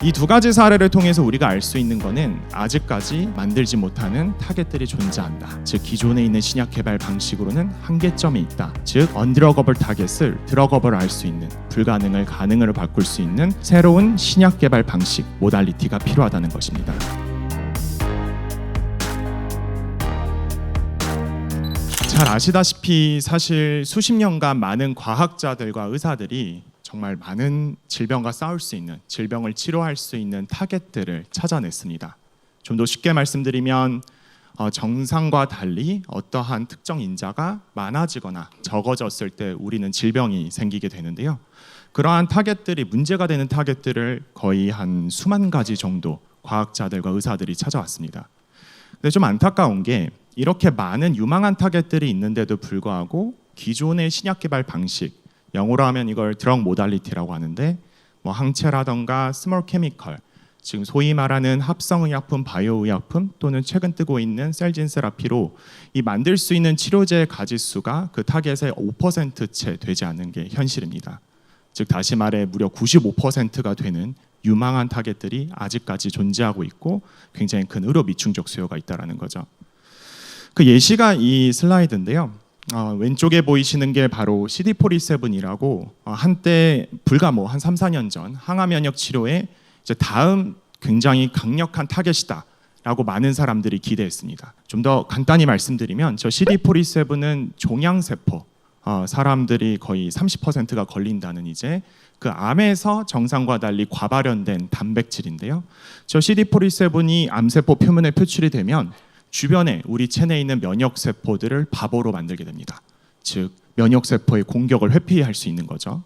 이 두 가지 사례를 통해서 우리가 알 수 있는 것은 아직까지 만들지 못하는 타겟들이 존재한다. 즉 기존에 있는 신약 개발 방식으로는 한계점이 있다. 즉 언드러거블 타겟을 드러거블 할 수 있는, 불가능을 가능으로 바꿀 수 있는 새로운 신약 개발 방식, 모달리티가 필요하다는 것입니다. 잘 아시다시피 사실 수십 년간 많은 과학자들과 의사들이 정말 많은 질병과 싸울 수 있는, 질병을 치료할 수 있는 타겟들을 찾아냈습니다. 좀 더 쉽게 말씀드리면 정상과 달리 어떠한 특정 인자가 많아지거나 적어졌을 때 우리는 질병이 생기게 되는데요. 그러한 타겟들이, 문제가 되는 타겟들을 거의 한 수만 가지 정도 과학자들과 의사들이 찾아왔습니다. 근데 좀 안타까운 게 이렇게 많은 유망한 타겟들이 있는데도 불구하고 기존의 신약 개발 방식, 영어로 하면 이걸 드럭 모달리티라고 하는데 항체라던가 스몰 케미컬, 지금 소위 말하는 합성의약품, 바이오의약품 또는 최근 뜨고 있는 셀진 세라피로 이 만들 수 있는 치료제의 가짓수가 그 타겟의 5%채 되지 않는 게 현실입니다. 즉 다시 말해 무려 95%가 되는 유망한 타겟들이 아직까지 존재하고 있고 굉장히 큰 의료 미충족 수요가 있다는 거죠. 그 예시가 이 슬라이드인데요. 왼쪽에 보이시는 게 바로 CD47이라고 한때 불과 한 3, 4년 전 항암 면역 치료에 이제 다음 굉장히 강력한 타겟이다라고 많은 사람들이 기대했습니다. 좀 더 간단히 말씀드리면 저 CD47은 종양세포, 사람들이 거의 30%가 걸린다는 이제 그 암에서 정상과 달리 과발현된 단백질인데요. 저 CD47이 암세포 표면에 표출이 되면 주변에 우리 체내에 있는 면역세포들을 바보로 만들게 됩니다. 즉 면역세포의 공격을 회피할 수 있는 거죠.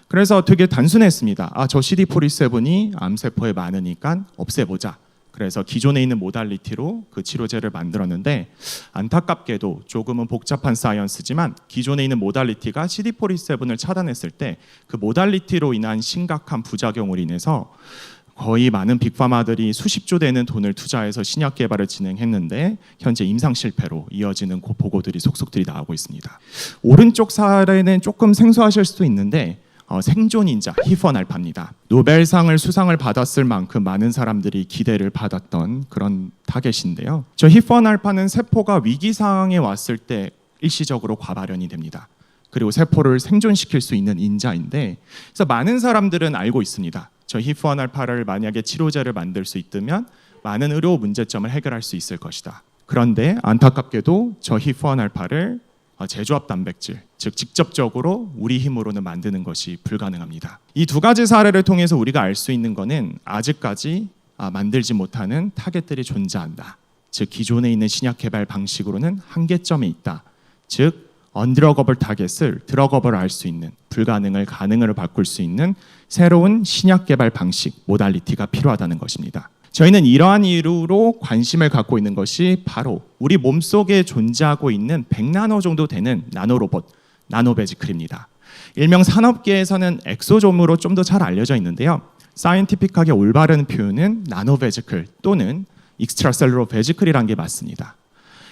그래서 되게 단순했습니다. 저 CD47이 암세포에 많으니까 없애보자. 그래서 기존에 있는 모달리티로 그 치료제를 만들었는데 안타깝게도 조금은 복잡한 사이언스지만 기존에 있는 모달리티가 CD47을 차단했을 때 그 모달리티로 인한 심각한 부작용으로 인해서 거의 많은 빅파마들이 수십조 되는 돈을 투자해서 신약 개발을 진행했는데 현재 임상 실패로 이어지는 보고들이 속속들이 나오고 있습니다. 오른쪽 사례는 조금 생소하실 수도 있는데 생존인자 히퍼날파입니다. 노벨상을 수상을 받았을 만큼 많은 사람들이 기대를 받았던 그런 타겟인데요. 저 히퍼날파는 세포가 위기 상황에 왔을 때 일시적으로 과발현이 됩니다. 그리고 세포를 생존시킬 수 있는 인자인데, 그래서 많은 사람들은 알고 있습니다. 저 히퍼날파를 만약에 치료제를 만들 수 있다면 많은 의료 문제점을 해결할 수 있을 것이다. 그런데 안타깝게도 저 히퍼날파를 제조합 단백질, 즉 직접적으로 우리 힘으로는 만드는 것이 불가능합니다. 이 두 가지 사례를 통해서 우리가 알 수 있는 것은 아직까지 만들지 못하는 타겟들이 존재한다. 즉 기존에 있는 신약 개발 방식으로는 한계점이 있다. 즉 언드러거블 타겟을 드러거블 할 수 있는, 불가능을 가능으로 바꿀 수 있는 새로운 신약 개발 방식, 모달리티가 필요하다는 것입니다. 저희는 이러한 이유로 관심을 갖고 있는 것이 바로 우리 몸속에 존재하고 있는 100나노 정도 되는 나노로봇, 나노베지클입니다. 일명 산업계에서는 엑소좀으로 좀 더 잘 알려져 있는데요. 사이언티픽하게 올바른 표현은 나노베지클 또는 익스트라셀루러 베지클이라는 게 맞습니다.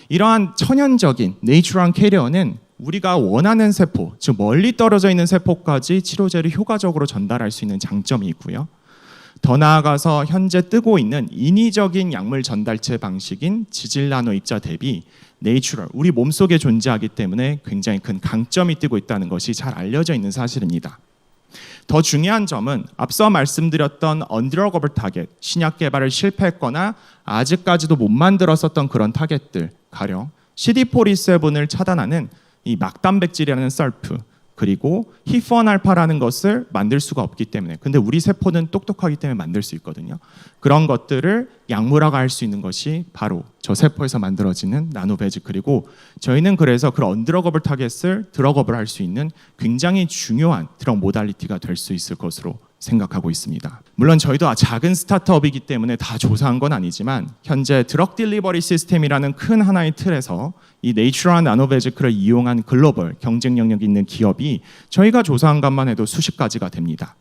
이러한 천연적인 내추럴한 캐리어는 우리가 원하는 세포, 즉 멀리 떨어져 있는 세포까지 치료제를 효과적으로 전달할 수 있는 장점이 있고요. 더 나아가서 현재 뜨고 있는 인위적인 약물 전달체 방식인 지질 나노 입자 대비 내추럴, 우리 몸속에 존재하기 때문에 굉장히 큰 강점이 뜨고 있다는 것이 잘 알려져 있는 사실입니다. 더 중요한 점은 앞서 말씀드렸던 언드러거블 타겟, 신약 개발을 실패했거나 아직까지도 못 만들었었던 그런 타겟들, 가령 CD47을 차단하는 이 막단백질이라는 썰프, 그리고 히퍼날파라는 것을 만들 수가 없기 때문에, 근데 우리 세포는 똑똑하기 때문에 만들 수 있거든요. 그런 것들을 약물화할 수 있는 것이 바로 저 세포에서 만들어지는 나노베지클이고, 저희는 그래서 그 언드러거블 타겟을 드러거블 할 수 있는 굉장히 중요한 드럭 모달리티가 될 수 있을 것으로 생각하고 있습니다. 물론 저희도 작은 스타트업이기 때문에 다 조사한 건 아니지만 현재 드럭 딜리버리 시스템이라는 큰 하나의 틀에서 이 네이처럴 나노베지클을 이용한 글로벌 경쟁 영역이 있는 기업이 저희가 조사한 것만 해도 수십 가지가 됩니다.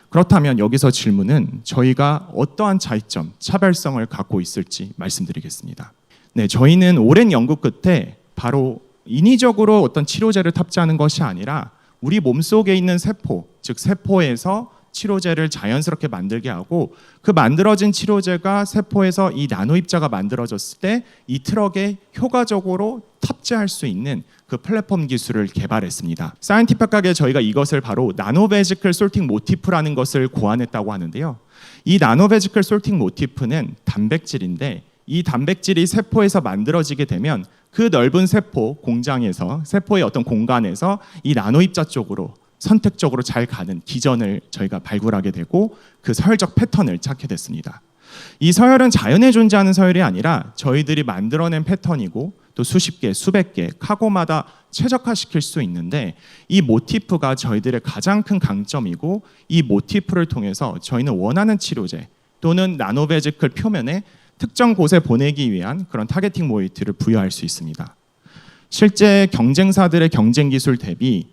그렇다면 여기서 질문은 저희가 어떠한 차이점, 차별성을 갖고 있을지 말씀드리겠습니다. 네, 저희는 오랜 연구 끝에 바로 인위적으로 어떤 치료제를 탑재하는 것이 아니라 우리 몸속에 있는 세포, 즉 세포에서 치료제를 자연스럽게 만들게 하고 그 만들어진 치료제가 세포에서 이 나노 입자가 만들어졌을 때 이 트럭에 효과적으로 탑재할 수 있는 그 플랫폼 기술을 개발했습니다. 사이언티픽하게 저희가 이것을 바로 나노베지클 솔팅 모티프라는 것을 고안했다고 하는데요. 이 나노베지클 솔팅 모티프는 단백질인데 이 단백질이 세포에서 만들어지게 되면 그 넓은 세포 공장에서 세포의 어떤 공간에서 이 나노 입자 쪽으로 선택적으로 잘 가는 기전을 저희가 발굴하게 되고 그 서열적 패턴을 찾게 됐습니다. 이 서열은 자연에 존재하는 서열이 아니라 저희들이 만들어낸 패턴이고 또 수십 개, 수백 개 카고마다 최적화시킬 수 있는데 이 모티프가 저희들의 가장 큰 강점이고 이 모티프를 통해서 저희는 원하는 치료제 또는 나노베지클 표면에 특정 곳에 보내기 위한 그런 타겟팅 모이티를 부여할 수 있습니다. 실제 경쟁사들의 경쟁 기술 대비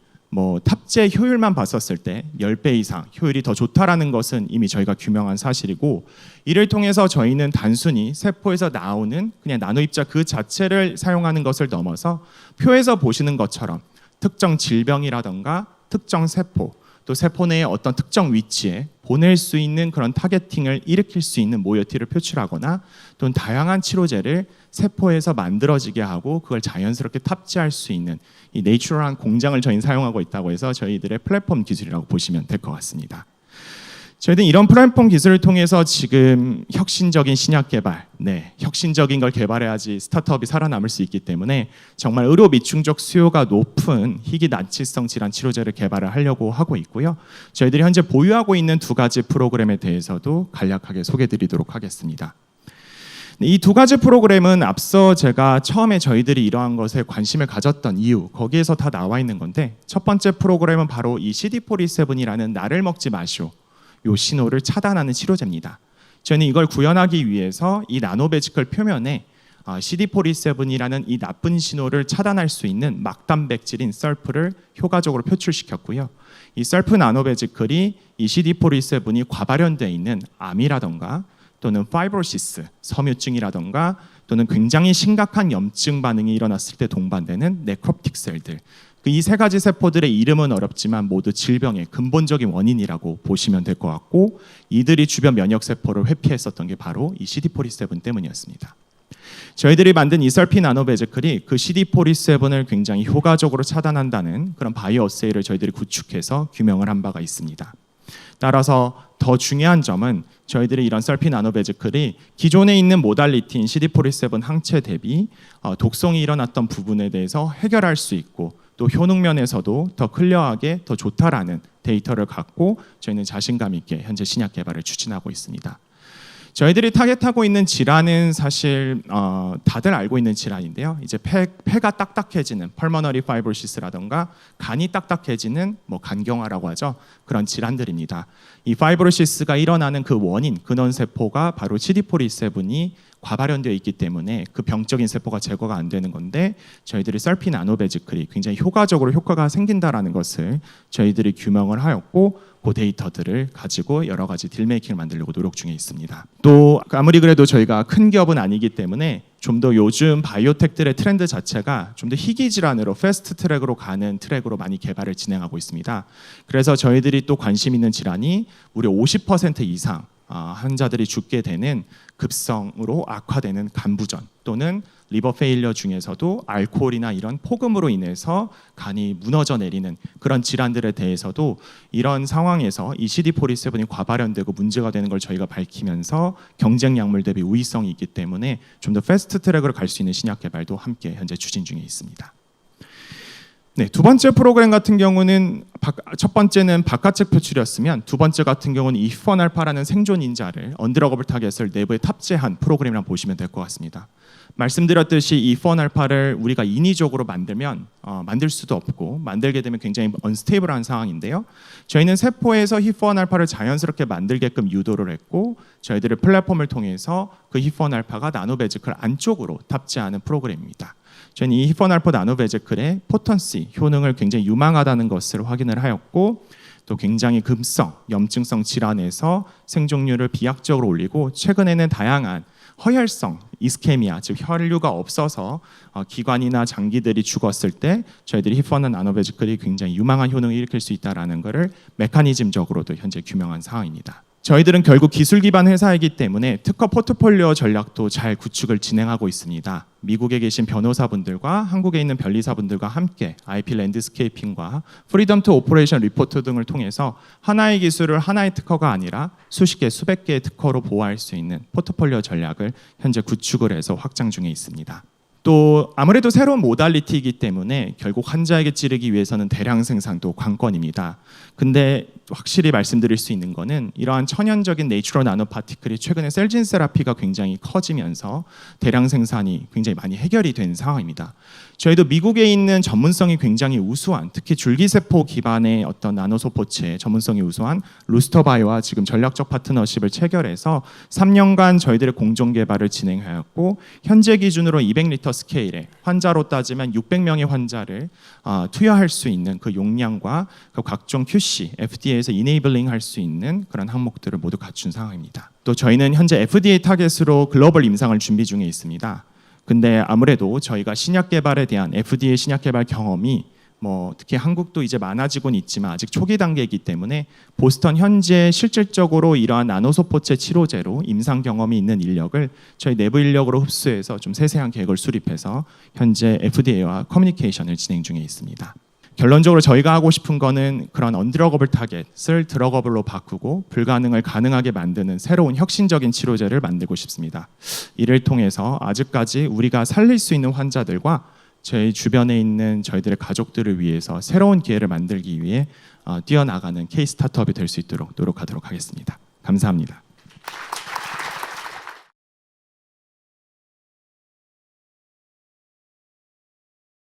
탑재 효율만 봤었을 때 10배 이상 효율이 더 좋다라는 것은 이미 저희가 규명한 사실이고 이를 통해서 저희는 단순히 세포에서 나오는 그냥 나노입자 그 자체를 사용하는 것을 넘어서 표에서 보시는 것처럼 특정 질병이라던가 특정 세포 또 세포 내의 어떤 특정 위치에 보낼 수 있는 그런 타겟팅을 일으킬 수 있는 모이티를 표출하거나 또는 다양한 치료제를 세포에서 만들어지게 하고 그걸 자연스럽게 탑재할 수 있는 이 내추럴한 공장을 저희는 사용하고 있다고 해서 저희들의 플랫폼 기술이라고 보시면 될 것 같습니다. 저희들은 이런 플랫폼 기술을 통해서 지금 혁신적인 신약 개발, 혁신적인 걸 개발해야지 스타트업이 살아남을 수 있기 때문에 정말 의료 미충족 수요가 높은 희귀 난치성 질환 치료제를 개발을 하려고 하고 있고요. 저희들이 현재 보유하고 있는 두 가지 프로그램에 대해서도 간략하게 소개드리도록 하겠습니다. 이 두 가지 프로그램은 앞서 제가 처음에 저희들이 이러한 것에 관심을 가졌던 이유 거기에서 다 나와 있는 건데 첫 번째 프로그램은 바로 이 CD47이라는 나를 먹지 마시오 요 신호를 차단하는 치료제입니다. 저는 이걸 구현하기 위해서 이 나노베지클 표면에 CD47이라는 이 나쁜 신호를 차단할 수 있는 막단백질인 썰프를 효과적으로 표출시켰고요. 이 썰프 나노베지클이 이 CD47이 과발현되어 있는 암이라던가 또는 파이브로시스, 섬유증이라던가 또는 굉장히 심각한 염증 반응이 일어났을 때 동반되는 네크롭틱 셀들 이 세 가지 세포들의 이름은 어렵지만 모두 질병의 근본적인 원인이라고 보시면 될 것 같고 이들이 주변 면역세포를 회피했었던 게 바로 이 CD47 때문이었습니다. 저희들이 만든 이 썰피 나노베지클이 그 CD47을 굉장히 효과적으로 차단한다는 그런 바이오 어세이를 저희들이 구축해서 규명을 한 바가 있습니다. 따라서 더 중요한 점은 저희들이 이런 썰피 나노베지클이 기존에 있는 모달리티인 CD47 항체 대비 독성이 일어났던 부분에 대해서 해결할 수 있고 또 효능 면에서도 더 클리어하게 더 좋다라는 데이터를 갖고 저희는 자신감 있게 현재 신약 개발을 추진하고 있습니다. 저희들이 타겟하고 있는 질환은 사실 다들 알고 있는 질환인데요. 이제 폐가 딱딱해지는 펄머너리 파이브로시스라던가 간이 딱딱해지는 간경화라고 하죠. 그런 질환들입니다. 이 파이브로시스가 일어나는 그 원인 근원 세포가 바로 CD47이 과발현되어 있기 때문에 그 병적인 세포가 제거가 안 되는 건데 저희들이 썰피 나노베지클이 굉장히 효과적으로 효과가 생긴다라는 것을 저희들이 규명을 하였고 그 데이터들을 가지고 여러 가지 딜메이킹을 만들려고 노력 중에 있습니다. 또 아무리 그래도 저희가 큰 기업은 아니기 때문에 좀 더 요즘 바이오텍들의 트렌드 자체가 좀 더 희귀 질환으로 패스트 트랙으로 가는 트랙으로 많이 개발을 진행하고 있습니다. 그래서 저희들이 또 관심 있는 질환이 무려 50% 이상 환자들이 죽게 되는 급성으로 악화되는 간부전 또는 리버 페일러 중에서도 알코올이나 이런 폭음으로 인해서 간이 무너져 내리는 그런 질환들에 대해서도 이런 상황에서 이 CD47이 과발현되고 문제가 되는 걸 저희가 밝히면서 경쟁 약물 대비 우위성이 있기 때문에 좀 더 패스트 트랙으로 갈 수 있는 신약 개발도 함께 현재 추진 중에 있습니다. 두 번째 프로그램 같은 경우는 첫 번째는 바깥측 표출이었으면 두 번째 같은 경우는 이 히포알파라는 생존 인자를 언드러거블 타겟을 내부에 탑재한 프로그램이라고 보시면 될 것 같습니다. 말씀드렸듯이 이 히포알파를 우리가 인위적으로 만들면 만들 수도 없고 만들게 되면 굉장히 언스테이블한 상황인데요. 저희는 세포에서 히포알파를 자연스럽게 만들게끔 유도를 했고 저희들의 플랫폼을 통해서 그 히포알파가 나노베지클 안쪽으로 탑재하는 프로그램입니다. 저희는 이 히포알파 나노베지클의 포턴시 효능을 굉장히 유망하다는 것을 확인을 하였고 또 굉장히 급성, 염증성 질환에서 생존율을 비약적으로 올리고 최근에는 다양한 허혈성 이스케미아, 즉 혈류가 없어서 기관이나 장기들이 죽었을 때 저희들이 히프나 나노베지클이 굉장히 유망한 효능을 일으킬 수 있다는 것을 메커니즘적으로도 현재 규명한 상황입니다. 저희들은 결국 기술 기반 회사이기 때문에 특허 포트폴리오 전략도 잘 구축을 진행하고 있습니다. 미국에 계신 변호사분들과 한국에 있는 변리사분들과 함께 IP 랜드스케이핑과 프리덤 투 오퍼레이션 리포트 등을 통해서 하나의 기술을 하나의 특허가 아니라 수십 개, 수백 개의 특허로 보호할 수 있는 포트폴리오 전략을 현재 구축을 해서 확장 중에 있습니다. 또 아무래도 새로운 모달리티이기 때문에 결국 환자에게 찌르기 위해서는 대량 생산도 관건입니다. 근데 확실히 말씀드릴 수 있는 거는 이러한 천연적인 내추럴 나노 파티클이 최근에 셀진 세라피가 굉장히 커지면서 대량 생산이 굉장히 많이 해결이 된 상황입니다. 저희도 미국에 있는 전문성이 굉장히 우수한, 특히 줄기세포 기반의 어떤 나노소포체 전문성이 우수한 루스터바이오와 지금 전략적 파트너십을 체결해서 3년간 저희들의 공정 개발을 진행하였고 현재 기준으로 200리터 스케일에 환자로 따지면 600명의 환자를 투여할 수 있는 그 용량과 그 각종 QC, FDA에서 이네이블링 할 수 있는 그런 항목들을 모두 갖춘 상황입니다. 또 저희는 현재 FDA 타겟으로 글로벌 임상을 준비 중에 있습니다. 근데 아무래도 저희가 신약 개발에 대한 FDA 신약 개발 경험이 특히 한국도 이제 많아지곤 있지만 아직 초기 단계이기 때문에 보스턴 현재 실질적으로 이러한 나노소포체 치료제로 임상 경험이 있는 인력을 저희 내부 인력으로 흡수해서 좀 세세한 계획을 수립해서 현재 FDA와 커뮤니케이션을 진행 중에 있습니다. 결론적으로 저희가 하고 싶은 거는 그런 언드러거블 타겟을 드러거블로 바꾸고 불가능을 가능하게 만드는 새로운 혁신적인 치료제를 만들고 싶습니다. 이를 통해서 아직까지 우리가 살릴 수 있는 환자들과 저희 주변에 있는 저희들의 가족들을 위해서 새로운 기회를 만들기 위해 뛰어나가는 K 스타트업이 될 수 있도록 노력하도록 하겠습니다. 감사합니다.